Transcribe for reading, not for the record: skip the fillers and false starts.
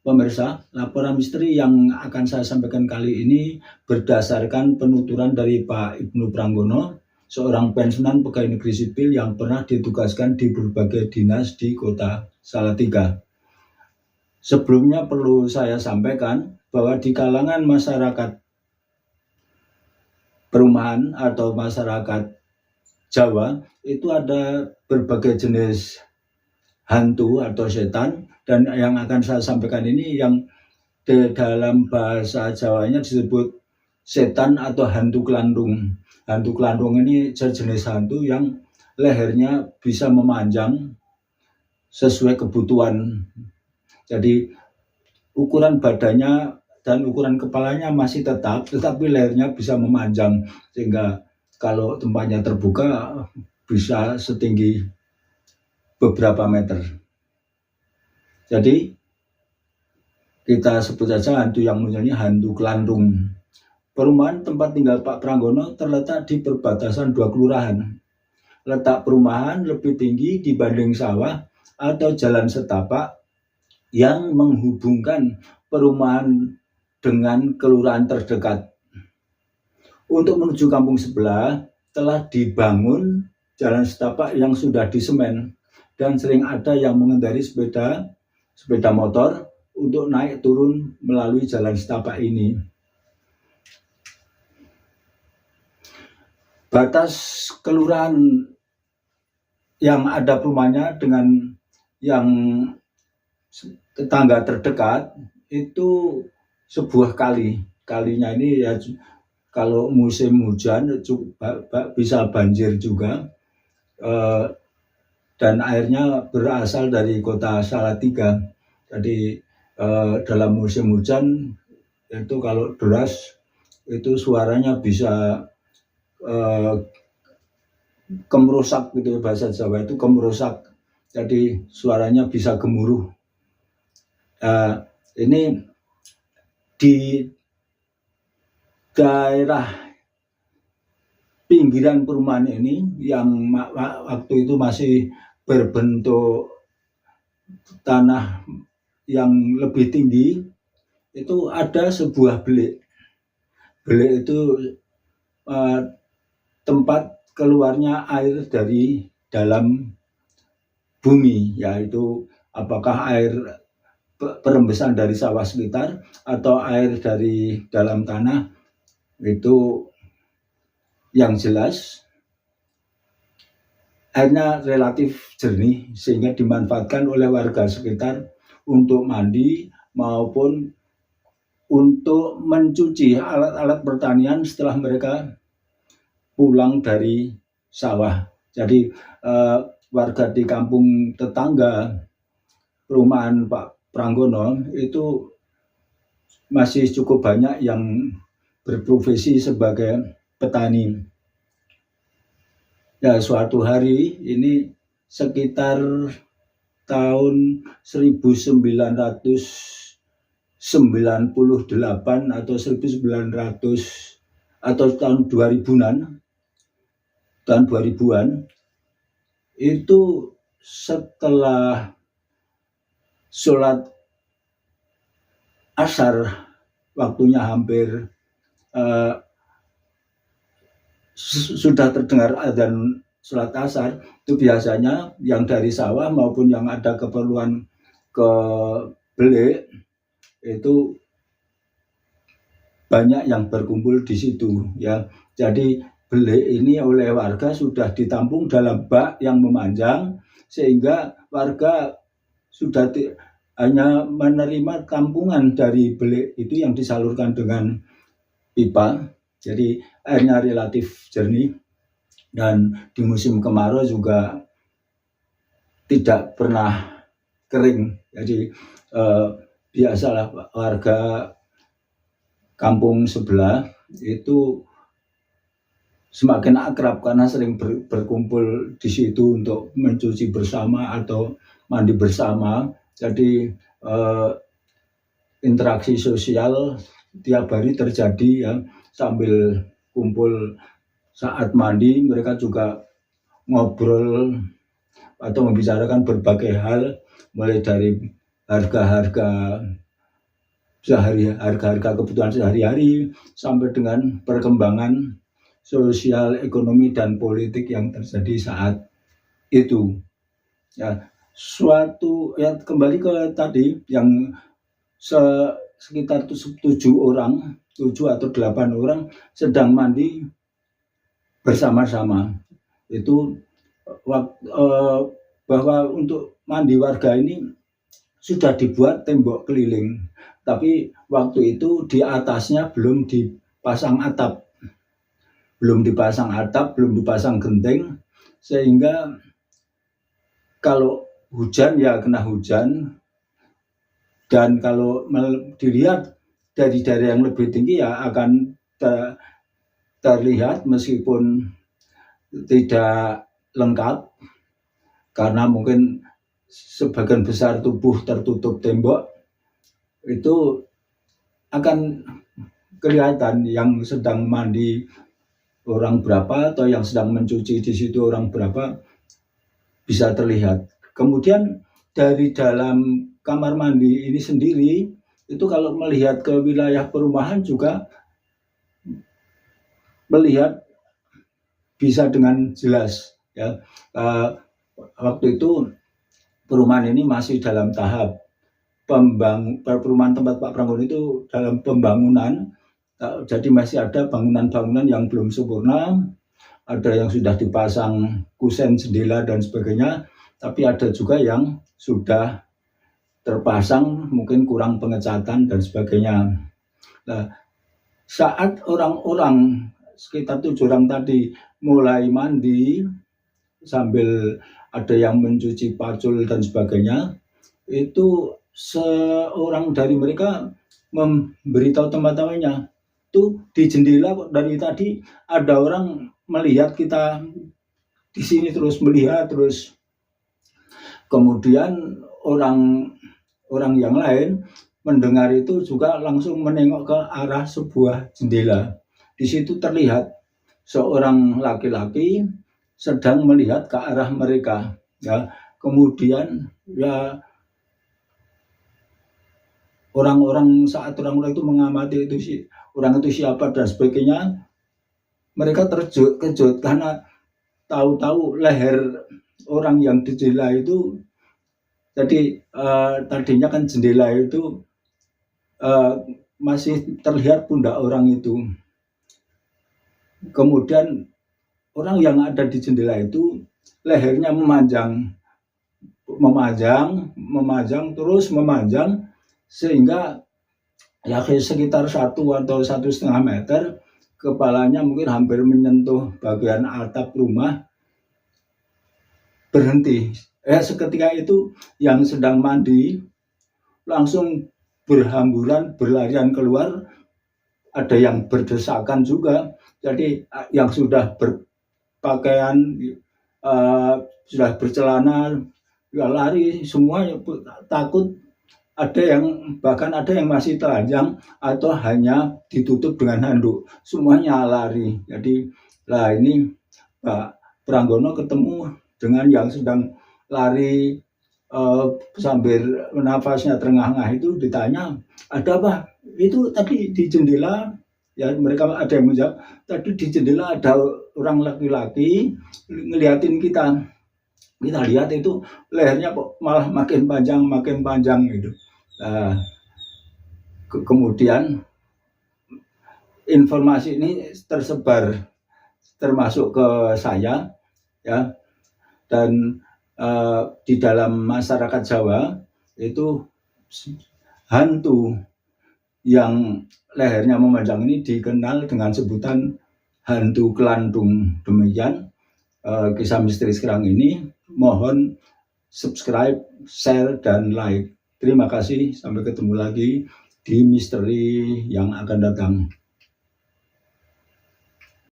Pemirsa, laporan misteri yang akan saya sampaikan kali ini berdasarkan penuturan dari Pak Ibnu Pranggono, seorang pensiunan pegawai negeri sipil yang pernah ditugaskan di berbagai dinas di Kota Salatiga. Sebelumnya perlu saya sampaikan bahwa di kalangan masyarakat perumahan atau masyarakat Jawa itu ada berbagai jenis hantu atau setan, dan yang akan saya sampaikan ini yang di dalam bahasa Jawanya disebut setan atau hantu kelandung. Hantu kelandung ini sejenis hantu yang lehernya bisa memanjang sesuai kebutuhan. Jadi ukuran badannya dan ukuran kepalanya masih tetap, tetapi lehernya bisa memanjang, sehingga kalau tempatnya terbuka bisa setinggi beberapa meter. Jadi kita sebut saja hantu yang munculnya hantu kelandung. Perumahan tempat tinggal Pak Pranggono terletak di perbatasan dua kelurahan. Letak perumahan lebih tinggi dibanding sawah atau jalan setapak yang menghubungkan perumahan dengan kelurahan terdekat. Untuk menuju kampung sebelah telah dibangun jalan setapak yang sudah disemen, dan sering ada yang mengendarai sepeda motor untuk naik turun melalui jalan setapak ini. Batas kelurahan yang ada perumahannya dengan yang tetangga terdekat itu sebuah kali. Kalinya ini ya kalau musim hujan bisa banjir juga, dan airnya berasal dari Kota Salatiga. Jadi dalam musim hujan itu kalau deras itu suaranya bisa kemerusak gitu, bahasa Jawa itu kemerusak. Jadi suaranya bisa gemuruh. Ini di daerah pinggiran perumahan ini yang waktu itu masih berbentuk tanah yang lebih tinggi, itu ada sebuah belik. Belik itu tempat keluarnya air dari dalam bumi, yaitu apakah air perembesan dari sawah sekitar atau air dari dalam tanah, itu yang jelas airnya relatif jernih sehingga dimanfaatkan oleh warga sekitar untuk mandi maupun untuk mencuci alat-alat pertanian setelah mereka pulang dari sawah. Jadi warga di kampung tetangga perumahan Pak Pranggono itu masih cukup banyak yang berprofesi sebagai petani. Ya, suatu hari ini sekitar tahun 1998 atau 1900 atau tahun 2000-an, tahun 2000-an itu setelah sholat asar, waktunya hampir sudah terdengar adzan sholat asar, itu biasanya yang dari sawah maupun yang ada keperluan ke belik itu banyak yang berkumpul di situ ya. Jadi belik ini oleh warga sudah ditampung dalam bak yang memanjang, sehingga warga sudah hanya menerima tampungan dari belik itu yang disalurkan dengan pipa. Jadi airnya relatif jernih, dan di musim kemarau juga tidak pernah kering. Jadi biasalah warga kampung sebelah itu semakin akrab karena sering berkumpul di situ untuk mencuci bersama atau mandi bersama. Jadi interaksi sosial tiap hari terjadi ya, sambil kumpul saat mandi mereka juga ngobrol atau membicarakan berbagai hal, mulai dari harga-harga harga-harga kebutuhan sehari-hari sampai dengan perkembangan sosial, ekonomi dan politik yang terjadi saat itu. Ya, kembali ke tadi yang sekitar 7 atau 8 orang sedang mandi bersama-sama. Itu bahwa untuk mandi warga ini sudah dibuat tembok keliling, tapi waktu itu di atasnya belum dipasang atap, belum dipasang genteng, sehingga kalau hujan ya kena hujan, dan kalau dilihat dari daerah yang lebih tinggi ya akan terlihat meskipun tidak lengkap karena mungkin sebagian besar tubuh tertutup tembok, itu akan kelihatan yang sedang mandi orang berapa atau yang sedang mencuci di situ orang berapa bisa terlihat. Kemudian dari dalam kamar mandi ini sendiri itu kalau melihat ke wilayah perumahan juga melihat bisa dengan jelas ya. Waktu itu perumahan ini masih dalam tahap perumahan tempat Pak Pranggono itu dalam pembangunan, jadi masih ada bangunan-bangunan yang belum sempurna, ada yang sudah dipasang kusen, jendela dan sebagainya, tapi ada juga yang sudah terpasang mungkin kurang pengecatan dan sebagainya. Nah, saat orang-orang sekitar 7 orang tadi mulai mandi sambil ada yang mencuci pacul dan sebagainya, itu seorang dari mereka memberitahu teman-temannya, tuh di jendela dari tadi ada orang melihat kita di sini, terus melihat terus. Kemudian orang yang lain mendengar itu juga langsung menengok ke arah sebuah jendela. Di situ terlihat seorang laki-laki sedang melihat ke arah mereka. Ya, kemudian ya orang-orang itu mengamati itu orang itu siapa dan sebagainya. Mereka terkejut karena tahu-tahu leher orang yang di jendela itu tadinya kan jendela itu masih terlihat pundak orang itu. Kemudian orang yang ada di jendela itu lehernya memanjang terus memanjang, sehingga ya sekitar 1 atau 1,5 meter, kepalanya mungkin hampir menyentuh bagian atap rumah. Berhenti. Seketika itu yang sedang mandi langsung berhamburan, berlarian keluar. Ada yang berdesakan juga. Jadi yang sudah berpakaian, sudah bercelana, ya lari semua, takut. Bahkan ada yang masih telanjang atau hanya ditutup dengan handuk, semuanya lari. Jadi ini Pak Pranggono ketemu dengan yang sedang lari sambil nafasnya terengah-engah itu, ditanya, ada apa? Itu tadi di jendela, ya mereka ada yang menjawab, tadi di jendela ada orang laki-laki ngeliatin kita. Kita lihat itu lehernya kok malah makin panjang gitu. Kemudian informasi ini tersebar termasuk ke saya ya, dan di dalam masyarakat Jawa itu hantu yang lehernya memanjang ini dikenal dengan sebutan hantu kelantung. Demikian kisah misteri sekarang ini. Mohon subscribe, share, dan like. Terima kasih, sampai ketemu lagi di misteri yang akan datang.